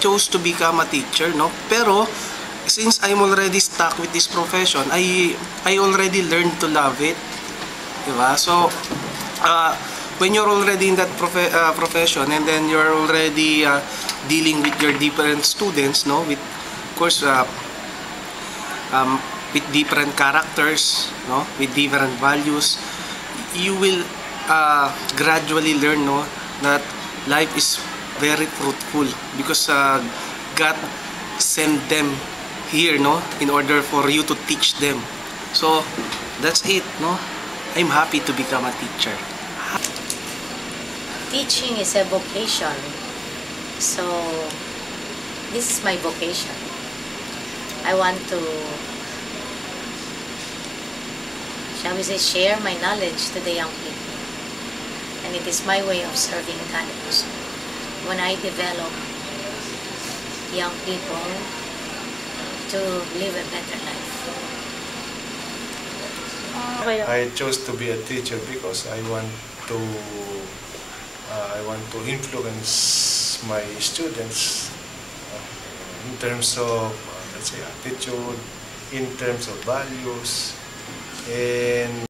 chose to become a teacher, no? Pero since I'm already stuck with this profession, I already learned to love it, diba? So when you're already in that profession, and then you're already dealing with your different students, no, with of course with different characters, no, with different values, you will gradually learn, no, that life is very fruitful because God sent them here, no, in order for you to teach them. So that's it, no. I'm happy to become a teacher. Teaching is a vocation, so this is my vocation. I want to, shall we say, share my knowledge to the young people, and it is my way of serving God also. When I develop young people to live a better life. I chose to be a teacher because I want to influence my students in terms of, let's say, attitude, in terms of values, and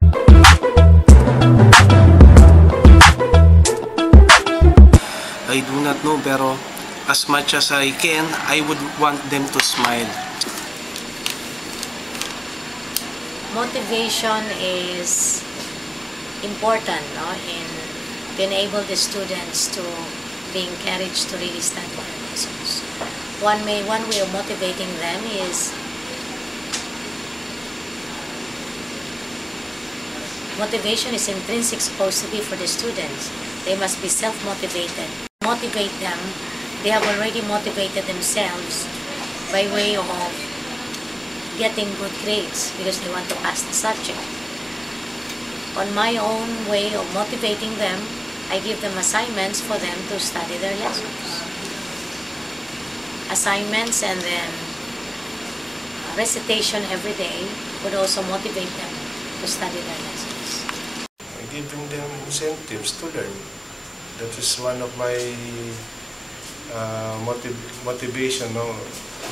I do not know, pero as much as I can, I would want them to smile. Motivation is important, no, in to enable the students to be encouraged to really study their lessons. One way of motivating them is motivation is intrinsic supposed to be for the students. They must be self-motivated. Motivate them. They have already motivated themselves by way of getting good grades because they want to pass the subject. On my own way of motivating them, I give them assignments for them to study their lessons. Assignments and then recitation every day would also motivate them to study their lessons. Giving them incentives to learn. That is one of my motivation, no,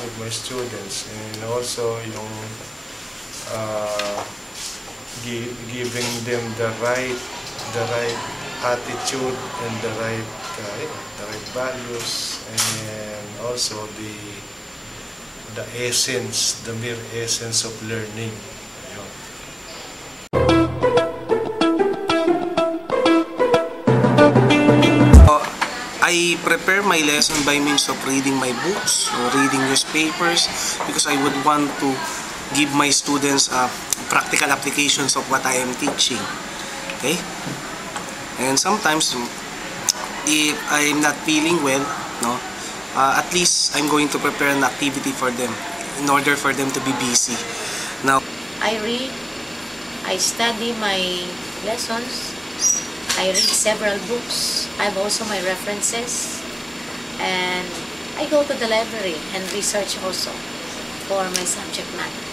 with my students, and also giving them the right attitude and the right values, and also the essence, the mere essence of learning. I prepare my lesson by means of reading my books or reading newspapers because I would want to give my students practical applications of what I am teaching. Okay? And sometimes, if I'm not feeling well, no, at least I'm going to prepare an activity for them in order for them to be busy. Now, I read, I study my lessons, I read several books. I have also my references, and I go to the library and research also for my subject matter.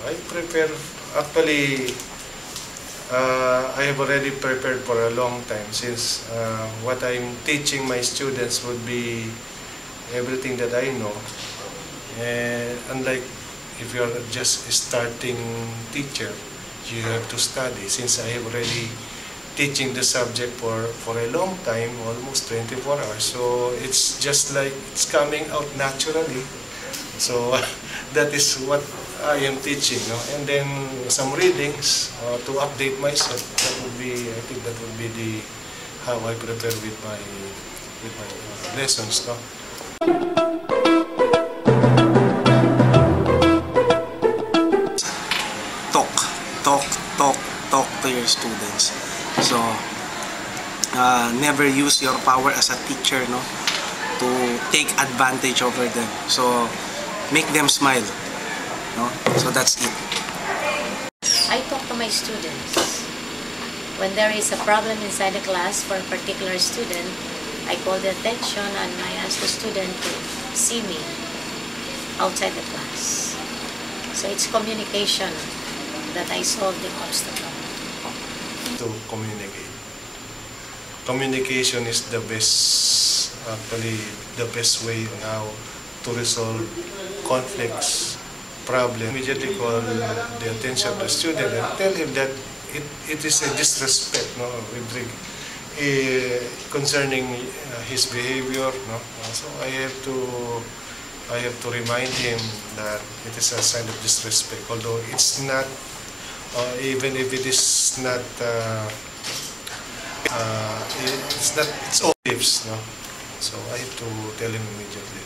I prepare, actually, I have already prepared for a long time, since what I'm teaching my students would be everything that I know. And unlike if you're just a starting teacher, you have to study. Since I have already teaching the subject for a long time, almost 24 hours, so it's just like it's coming out naturally. So that is what I am teaching, no? And then some readings to update myself. That would be, I think that would be how I prepare with my lessons, no? Talk to your students. So never use your power as a teacher, no, to take advantage over them. So make them smile, no? So that's it. I talk to my students. When there is a problem inside the class for a particular student, I call the attention and I ask the student to see me outside the class. So it's communication that I solve the obstacle. To communicate. communication is the best, actually the best way on how to resolve conflicts, problems. Immediately call the attention of the student and tell him that it is a disrespect, no, concerning his behavior, no. So I have to remind him that it is a sign of disrespect, although it's not, even if it is not, it's obvious, no. So I have to tell him immediately.